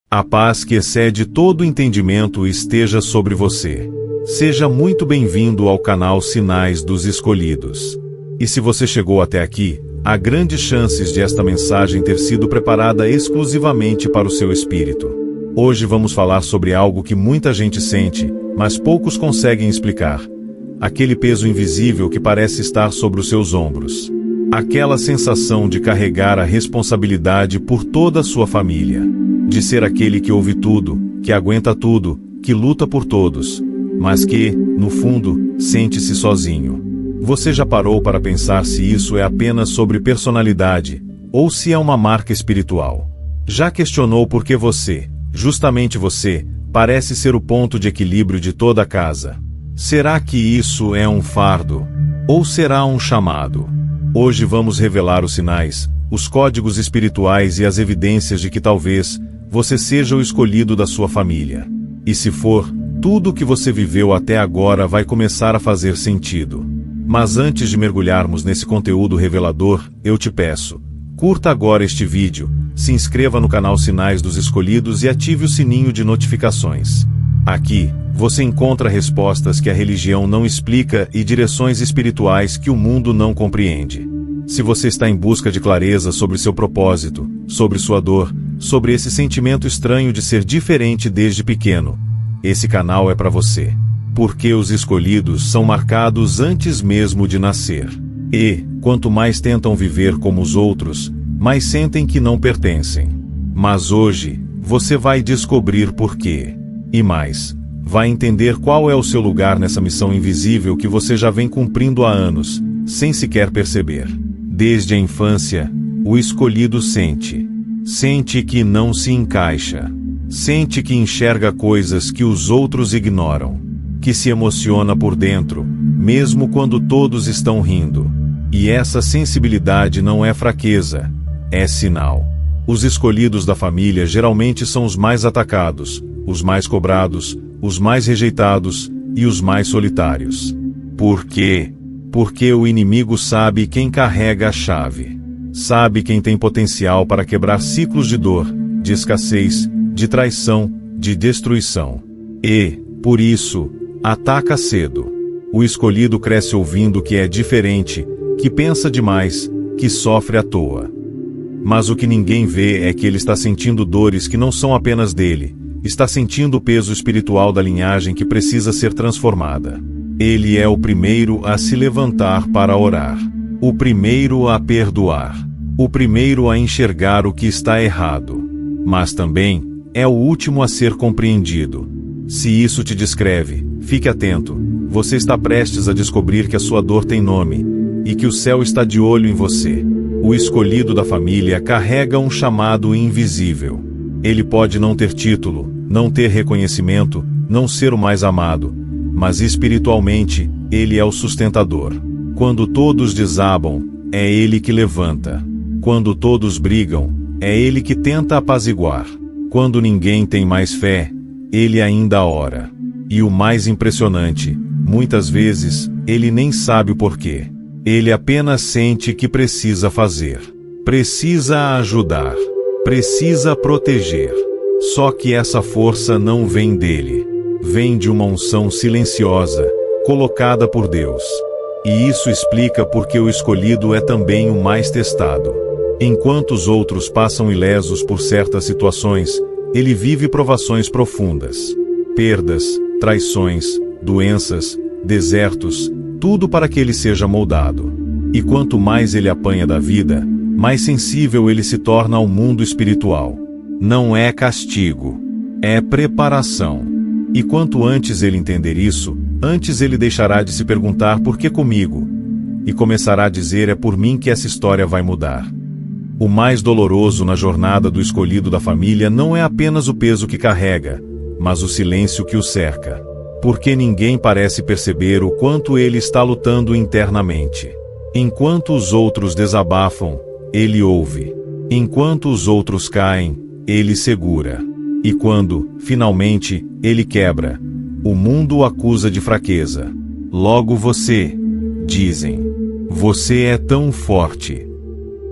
A paz que excede todo entendimento esteja sobre você. Seja muito bem-vindo ao canal Sinais dos Escolhidos. E se você chegou até aqui, há grandes chances de esta mensagem ter sido preparada exclusivamente para o seu espírito. Hoje vamos falar sobre algo que muita gente sente, mas poucos conseguem explicar. Aquele peso invisível que parece estar sobre os seus ombros. Aquela sensação de carregar a responsabilidade por toda a sua família. De ser aquele que ouve tudo, que aguenta tudo, que luta por todos, mas que, no fundo, sente-se sozinho. Você já parou para pensar se isso é apenas sobre personalidade, ou se é uma marca espiritual? Já questionou por que você, justamente você, parece ser o ponto de equilíbrio de toda a casa? Será que isso é um fardo? Ou será um chamado? Hoje vamos revelar os sinais, os códigos espirituais e as evidências de que talvez você seja o escolhido da sua família. E se for, tudo o que você viveu até agora vai começar a fazer sentido. Mas antes de mergulharmos nesse conteúdo revelador, eu te peço, curta agora este vídeo, se inscreva no canal Sinais dos Escolhidos e ative o sininho de notificações. Aqui, você encontra respostas que a religião não explica e direções espirituais que o mundo não compreende. Se você está em busca de clareza sobre seu propósito, sobre sua dor, sobre esse sentimento estranho de ser diferente desde pequeno, esse canal é para você. Porque os escolhidos são marcados antes mesmo de nascer. E, quanto mais tentam viver como os outros, mais sentem que não pertencem. Mas hoje, você vai descobrir por quê. E mais, vai entender qual é o seu lugar nessa missão invisível que você já vem cumprindo há anos, sem sequer perceber. Desde a infância, o escolhido sente. Sente que não se encaixa. Sente que enxerga coisas que os outros ignoram. Que se emociona por dentro, mesmo quando todos estão rindo. E essa sensibilidade não é fraqueza, é sinal. Os escolhidos da família geralmente são os mais atacados, os mais cobrados, os mais rejeitados e os mais solitários. Por quê? Porque o inimigo sabe quem carrega a chave. Sabe quem tem potencial para quebrar ciclos de dor, de escassez, de traição, de destruição. E, por isso, ataca cedo. O escolhido cresce ouvindo que é diferente, que pensa demais, que sofre à toa. Mas o que ninguém vê é que ele está sentindo dores que não são apenas dele, está sentindo o peso espiritual da linhagem que precisa ser transformada. Ele é o primeiro a se levantar para orar. O primeiro a perdoar. O primeiro a enxergar o que está errado. Mas também é o último a ser compreendido. Se isso te descreve, fique atento. Você está prestes a descobrir que a sua dor tem nome, e que o céu está de olho em você. O escolhido da família carrega um chamado invisível. Ele pode não ter título, não ter reconhecimento, não ser o mais amado, mas espiritualmente, ele é o sustentador. Quando todos desabam, é ele que levanta. Quando todos brigam, é ele que tenta apaziguar. Quando ninguém tem mais fé, ele ainda ora. E o mais impressionante, muitas vezes, ele nem sabe o porquê. Ele apenas sente que precisa fazer. Precisa ajudar. Precisa proteger. Só que essa força não vem dele. Vem de uma unção silenciosa, colocada por Deus. E isso explica porque o escolhido é também o mais testado. Enquanto os outros passam ilesos por certas situações, ele vive provações profundas. Perdas, traições, doenças, desertos, tudo para que ele seja moldado. E quanto mais ele apanha da vida, mais sensível ele se torna ao mundo espiritual. Não é castigo, é preparação. E quanto antes ele entender isso, antes ele deixará de se perguntar por que comigo, e começará a dizer é por mim que essa história vai mudar. O mais doloroso na jornada do escolhido da família não é apenas o peso que carrega, mas o silêncio que o cerca. Porque ninguém parece perceber o quanto ele está lutando internamente. Enquanto os outros desabafam, ele ouve. Enquanto os outros caem, ele segura. E quando, finalmente, ele quebra, o mundo o acusa de fraqueza. Logo você, dizem, você é tão forte.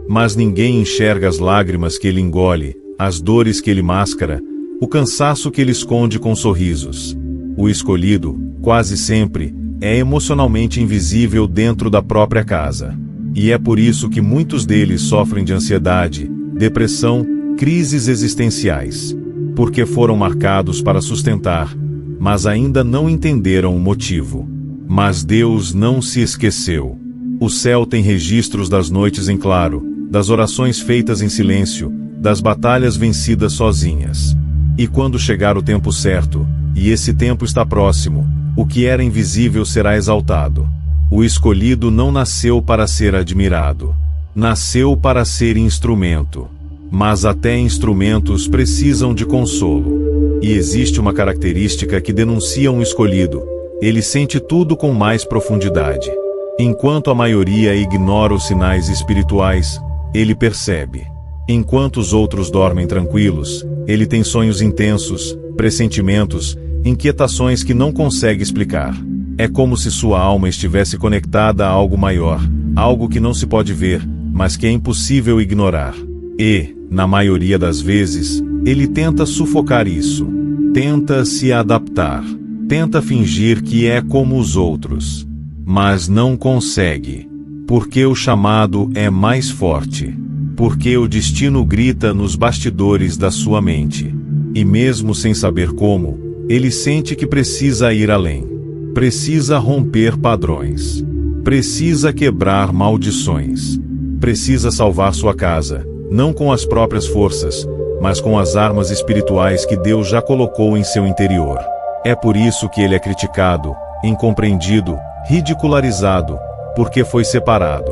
Mas ninguém enxerga as lágrimas que ele engole, as dores que ele mascara, o cansaço que ele esconde com sorrisos. O escolhido, quase sempre, é emocionalmente invisível dentro da própria casa. E é por isso que muitos deles sofrem de ansiedade, depressão, crises existenciais. Porque foram marcados para sustentar, mas ainda não entenderam o motivo. Mas Deus não se esqueceu. O céu tem registros das noites em claro, das orações feitas em silêncio, das batalhas vencidas sozinhas. E quando chegar o tempo certo, e esse tempo está próximo, o que era invisível será exaltado. O escolhido não nasceu para ser admirado. Nasceu para ser instrumento. Mas até instrumentos precisam de consolo. E existe uma característica que denuncia um escolhido: ele sente tudo com mais profundidade. Enquanto a maioria ignora os sinais espirituais, ele percebe. Enquanto os outros dormem tranquilos, ele tem sonhos intensos, pressentimentos, inquietações que não consegue explicar. É como se sua alma estivesse conectada a algo maior, algo que não se pode ver, mas que é impossível ignorar. E, na maioria das vezes, ele tenta sufocar isso. Tenta se adaptar. Tenta fingir que é como os outros. Mas não consegue. Porque o chamado é mais forte. Porque o destino grita nos bastidores da sua mente. E mesmo sem saber como, ele sente que precisa ir além. Precisa romper padrões. Precisa quebrar maldições. Precisa salvar sua casa, não com as próprias forças, mas com as armas espirituais que Deus já colocou em seu interior. É por isso que ele é criticado, incompreendido, ridicularizado, porque foi separado.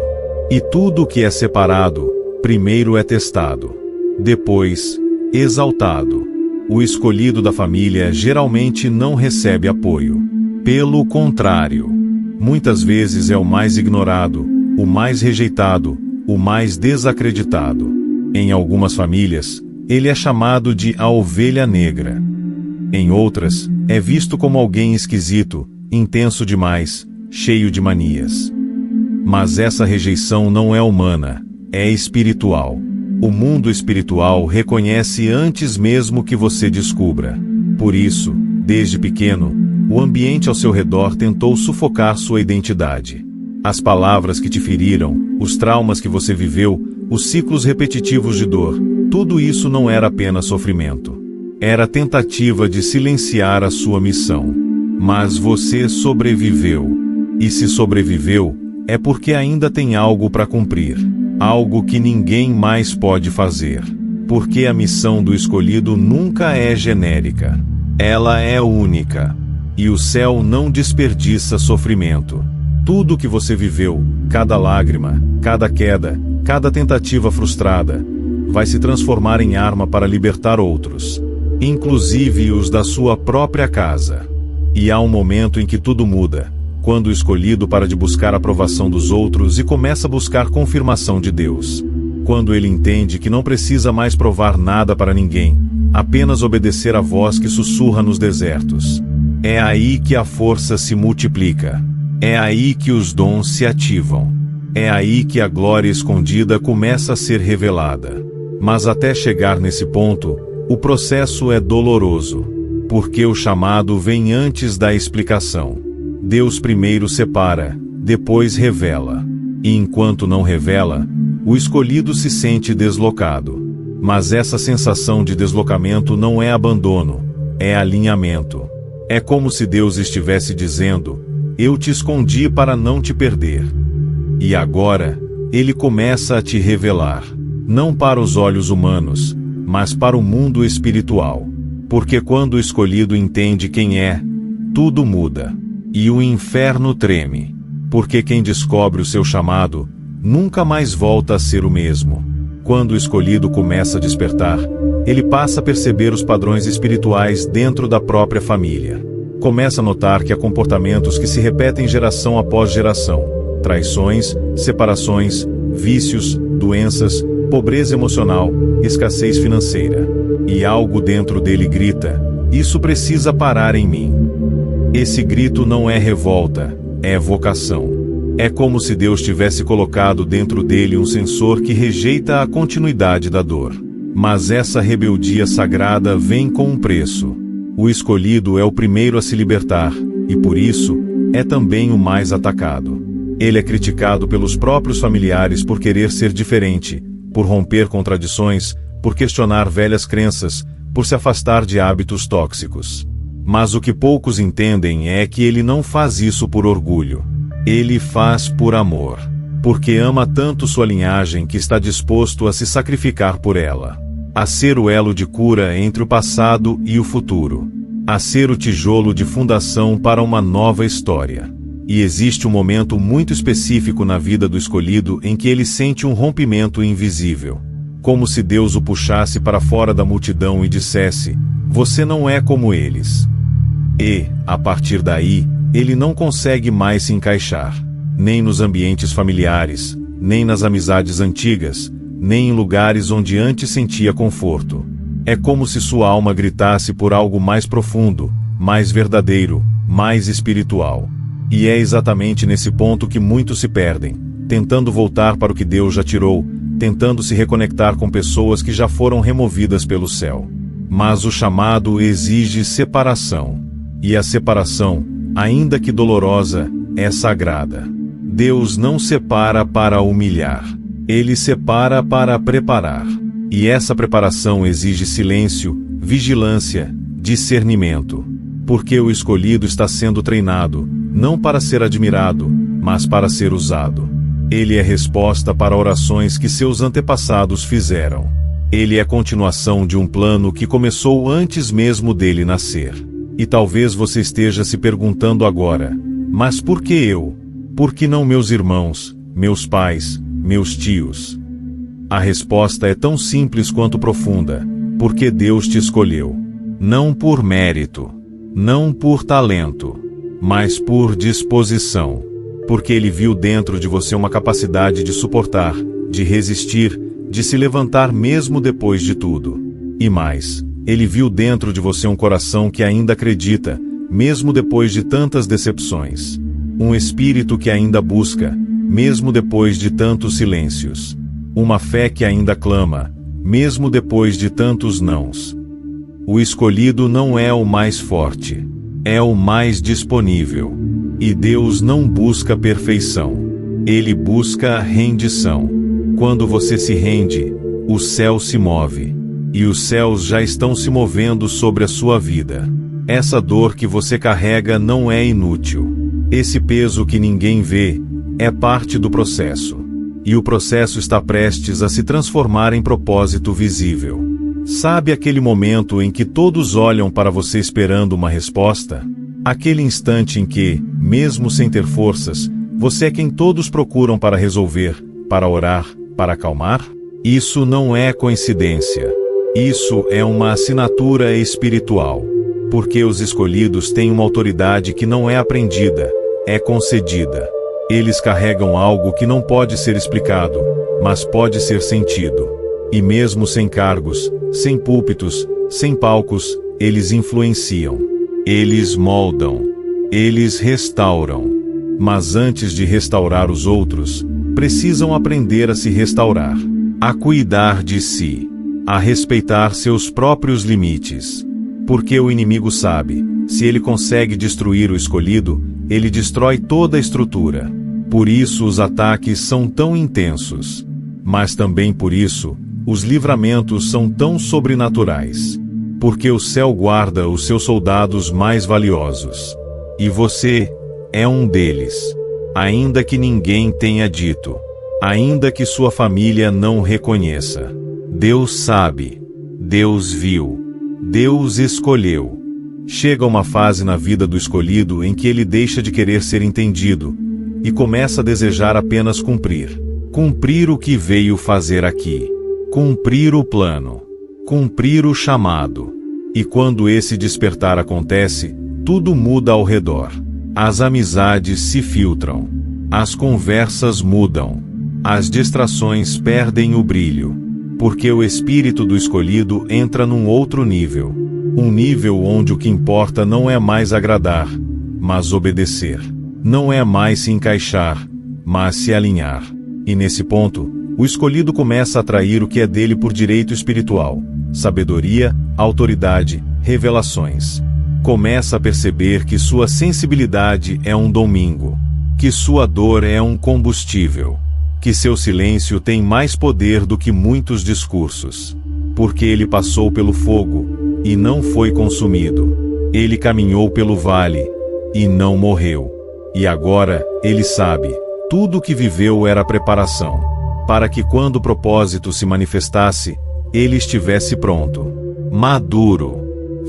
E tudo o que é separado, primeiro é testado, depois, exaltado. O escolhido da família geralmente não recebe apoio. Pelo contrário, muitas vezes é o mais ignorado, o mais rejeitado, o mais desacreditado. Em algumas famílias, ele é chamado de a ovelha negra. Em outras, é visto como alguém esquisito, intenso demais, cheio de manias. Mas essa rejeição não é humana, é espiritual. O mundo espiritual reconhece antes mesmo que você descubra. Por isso, desde pequeno, o ambiente ao seu redor tentou sufocar sua identidade. As palavras que te feriram, os traumas que você viveu, os ciclos repetitivos de dor, tudo isso não era apenas sofrimento. Era tentativa de silenciar a sua missão. Mas você sobreviveu. E se sobreviveu, é porque ainda tem algo para cumprir. Algo que ninguém mais pode fazer. Porque a missão do escolhido nunca é genérica. Ela é única. E o céu não desperdiça sofrimento. Tudo que você viveu, cada lágrima, cada queda, cada tentativa frustrada, vai se transformar em arma para libertar outros, inclusive os da sua própria casa. E há um momento em que tudo muda, quando o escolhido para de buscar a aprovação dos outros e começa a buscar confirmação de Deus. Quando ele entende que não precisa mais provar nada para ninguém, apenas obedecer à voz que sussurra nos desertos. É aí que a força se multiplica. É aí que os dons se ativam. É aí que a glória escondida começa a ser revelada. Mas até chegar nesse ponto, o processo é doloroso. Porque o chamado vem antes da explicação. Deus primeiro separa, depois revela. E enquanto não revela, o escolhido se sente deslocado. Mas essa sensação de deslocamento não é abandono, é alinhamento. É como se Deus estivesse dizendo: eu te escondi para não te perder. E agora, Ele começa a te revelar. Não para os olhos humanos, mas para o mundo espiritual. Porque quando o escolhido entende quem é, tudo muda. E o inferno treme. Porque quem descobre o seu chamado, nunca mais volta a ser o mesmo. Quando o escolhido começa a despertar, ele passa a perceber os padrões espirituais dentro da própria família. Começa a notar que há comportamentos que se repetem geração após geração. Traições, separações, vícios, doenças, pobreza emocional, escassez financeira. E algo dentro dele grita: isso precisa parar em mim. Esse grito não é revolta, é vocação. É como se Deus tivesse colocado dentro dele um sensor que rejeita a continuidade da dor. Mas essa rebeldia sagrada vem com um preço. O escolhido é o primeiro a se libertar, e por isso, é também o mais atacado. Ele é criticado pelos próprios familiares por querer ser diferente, por romper contradições, por questionar velhas crenças, por se afastar de hábitos tóxicos. Mas o que poucos entendem é que ele não faz isso por orgulho. Ele faz por amor. Porque ama tanto sua linhagem que está disposto a se sacrificar por ela. A ser o elo de cura entre o passado e o futuro. A ser o tijolo de fundação para uma nova história. E existe um momento muito específico na vida do escolhido em que ele sente um rompimento invisível. Como se Deus o puxasse para fora da multidão e dissesse: você não é como eles. E, a partir daí, ele não consegue mais se encaixar. Nem nos ambientes familiares, nem nas amizades antigas, nem em lugares onde antes sentia conforto. É como se sua alma gritasse por algo mais profundo, mais verdadeiro, mais espiritual. E é exatamente nesse ponto que muitos se perdem, tentando voltar para o que Deus já tirou, tentando se reconectar com pessoas que já foram removidas pelo céu. Mas o chamado exige separação. E a separação, ainda que dolorosa, é sagrada. Deus não separa para humilhar. Ele separa para preparar. E essa preparação exige silêncio, vigilância, discernimento. Porque o escolhido está sendo treinado, não para ser admirado, mas para ser usado. Ele é resposta para orações que seus antepassados fizeram. Ele é continuação de um plano que começou antes mesmo dele nascer. E talvez você esteja se perguntando agora: mas por que eu? Por que não meus irmãos, meus pais, meus tios? A resposta é tão simples quanto profunda: porque Deus te escolheu. Não por mérito, não por talento, mas por disposição. Porque Ele viu dentro de você uma capacidade de suportar, de resistir, de se levantar mesmo depois de tudo. E mais, Ele viu dentro de você um coração que ainda acredita, mesmo depois de tantas decepções. Um espírito que ainda busca, mesmo depois de tantos silêncios. Uma fé que ainda clama, mesmo depois de tantos nãos. O escolhido não é o mais forte, é o mais disponível. E Deus não busca perfeição. Ele busca rendição. Quando você se rende, o céu se move. E os céus já estão se movendo sobre a sua vida. Essa dor que você carrega não é inútil. Esse peso que ninguém vê é parte do processo. E o processo está prestes a se transformar em propósito visível. Sabe aquele momento em que todos olham para você esperando uma resposta? Aquele instante em que, mesmo sem ter forças, você é quem todos procuram para resolver, para orar, para acalmar? Isso não é coincidência. Isso é uma assinatura espiritual. Porque os escolhidos têm uma autoridade que não é aprendida, é concedida. Eles carregam algo que não pode ser explicado, mas pode ser sentido. E mesmo sem cargos, sem púlpitos, sem palcos, eles influenciam. Eles moldam. Eles restauram. Mas antes de restaurar os outros, precisam aprender a se restaurar, a cuidar de si, a respeitar seus próprios limites. Porque o inimigo sabe, se ele consegue destruir o escolhido, ele destrói toda a estrutura. Por isso os ataques são tão intensos. Mas também por isso, os livramentos são tão sobrenaturais. Porque o céu guarda os seus soldados mais valiosos. E você é um deles. Ainda que ninguém tenha dito. Ainda que sua família não reconheça. Deus sabe. Deus viu. Deus escolheu. Chega uma fase na vida do escolhido em que ele deixa de querer ser entendido e começa a desejar apenas cumprir. Cumprir o que veio fazer aqui. Cumprir o plano. Cumprir o chamado. E quando esse despertar acontece, tudo muda ao redor. As amizades se filtram. As conversas mudam. As distrações perdem o brilho. Porque o espírito do escolhido entra num outro nível. Um nível onde o que importa não é mais agradar, mas obedecer. Não é mais se encaixar, mas se alinhar. E nesse ponto, o escolhido começa a atrair o que é dele por direito espiritual: sabedoria, autoridade, revelações. Começa a perceber que sua sensibilidade é um domingo, que sua dor é um combustível, que seu silêncio tem mais poder do que muitos discursos. Porque ele passou pelo fogo, e não foi consumido. Ele caminhou pelo vale, e não morreu. E agora, ele sabe, tudo o que viveu era preparação, para que quando o propósito se manifestasse, ele estivesse pronto, maduro,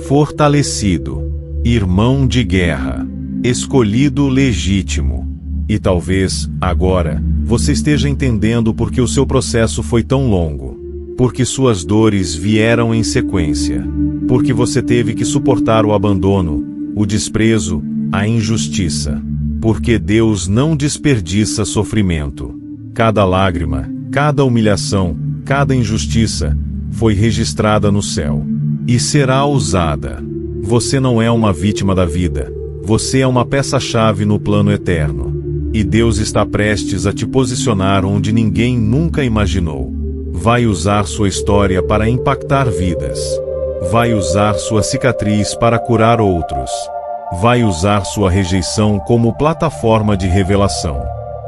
fortalecido, irmão de guerra, escolhido legítimo. E talvez, agora, você esteja entendendo por que o seu processo foi tão longo. Porque suas dores vieram em sequência. Porque você teve que suportar o abandono, o desprezo, a injustiça. Porque Deus não desperdiça sofrimento. Cada lágrima, cada humilhação, cada injustiça foi registrada no céu. E será usada. Você não é uma vítima da vida. Você é uma peça-chave no plano eterno. E Deus está prestes a te posicionar onde ninguém nunca imaginou. Vai usar sua história para impactar vidas. Vai usar sua cicatriz para curar outros. Vai usar sua rejeição como plataforma de revelação.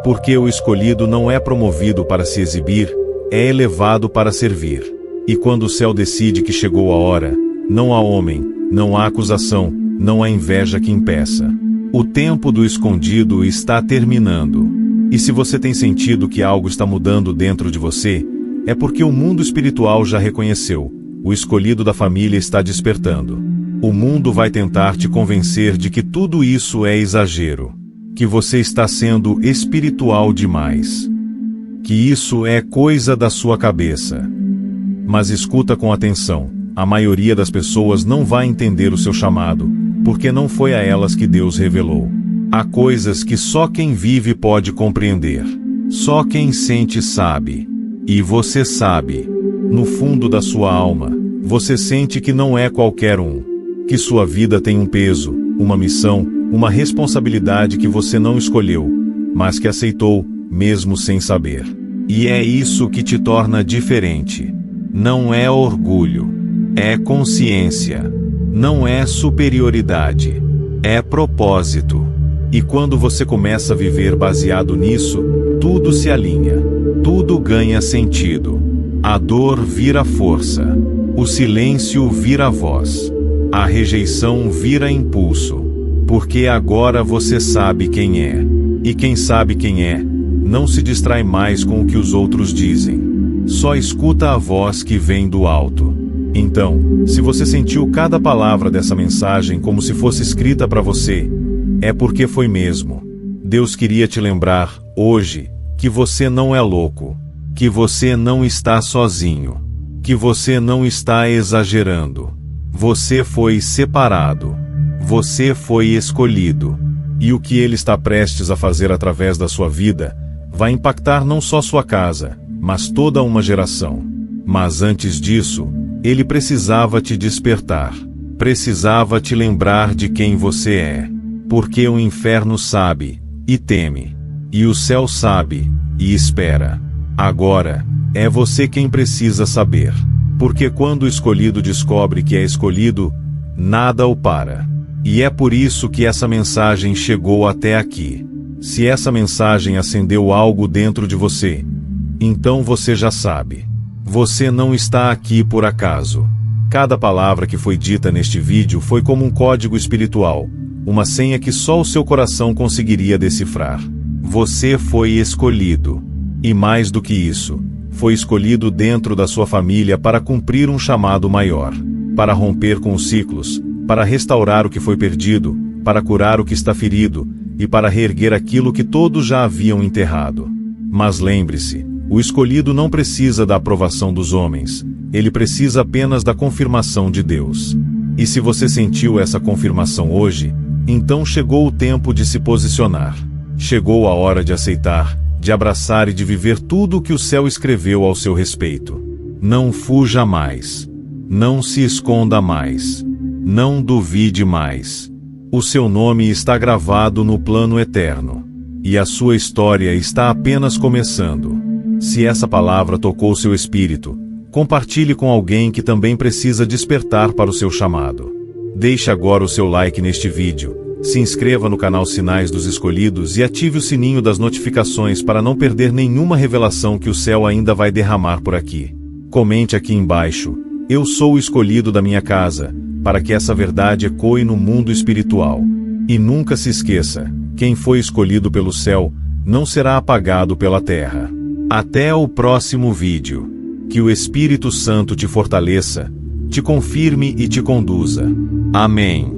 Porque o escolhido não é promovido para se exibir, é elevado para servir. E quando o céu decide que chegou a hora, não há homem, não há acusação, não há inveja que impeça. O tempo do escondido está terminando. E se você tem sentido que algo está mudando dentro de você, é porque o mundo espiritual já reconheceu. O escolhido da família está despertando. O mundo vai tentar te convencer de que tudo isso é exagero. Que você está sendo espiritual demais. Que isso é coisa da sua cabeça. Mas escuta com atenção. A maioria das pessoas não vai entender o seu chamado, porque não foi a elas que Deus revelou. Há coisas que só quem vive pode compreender. Só quem sente sabe. E você sabe, no fundo da sua alma, você sente que não é qualquer um. Que sua vida tem um peso, uma missão, uma responsabilidade que você não escolheu, mas que aceitou, mesmo sem saber. E é isso que te torna diferente. Não é orgulho, é consciência. Não é superioridade, é propósito. E quando você começa a viver baseado nisso, tudo se alinha. Tudo ganha sentido. A dor vira força. O silêncio vira voz. A rejeição vira impulso. Porque agora você sabe quem é. E quem sabe quem é, não se distrai mais com o que os outros dizem. Só escuta a voz que vem do alto. Então, se você sentiu cada palavra dessa mensagem como se fosse escrita para você, é porque foi mesmo. Deus queria te lembrar, hoje, que você não é louco, que você não está sozinho, que você não está exagerando. Você foi separado, você foi escolhido, e o que Ele está prestes a fazer através da sua vida vai impactar não só sua casa, mas toda uma geração. Mas antes disso, Ele precisava te despertar, precisava te lembrar de quem você é, porque o inferno sabe, e teme. E o céu sabe, e espera. Agora, é você quem precisa saber. Porque quando o escolhido descobre que é escolhido, nada o para. E é por isso que essa mensagem chegou até aqui. Se essa mensagem acendeu algo dentro de você, então você já sabe. Você não está aqui por acaso. Cada palavra que foi dita neste vídeo foi como um código espiritual, uma senha que só o seu coração conseguiria decifrar. Você foi escolhido. E mais do que isso, foi escolhido dentro da sua família para cumprir um chamado maior, para romper com os ciclos, para restaurar o que foi perdido, para curar o que está ferido, e para reerguer aquilo que todos já haviam enterrado. Mas lembre-se, o escolhido não precisa da aprovação dos homens, ele precisa apenas da confirmação de Deus. E se você sentiu essa confirmação hoje, então chegou o tempo de se posicionar. Chegou a hora de aceitar, de abraçar e de viver tudo o que o céu escreveu ao seu respeito. Não fuja mais. Não se esconda mais. Não duvide mais. O seu nome está gravado no plano eterno. E a sua história está apenas começando. Se essa palavra tocou seu espírito, compartilhe com alguém que também precisa despertar para o seu chamado. Deixe agora o seu like neste vídeo, se inscreva no canal Sinais dos Escolhidos e ative o sininho das notificações para não perder nenhuma revelação que o céu ainda vai derramar por aqui. Comente aqui embaixo: eu sou o escolhido da minha casa, para que essa verdade ecoe no mundo espiritual. E nunca se esqueça, quem foi escolhido pelo céu, não será apagado pela terra. Até o próximo vídeo. Que o Espírito Santo te fortaleça, te confirme e te conduza. Amém.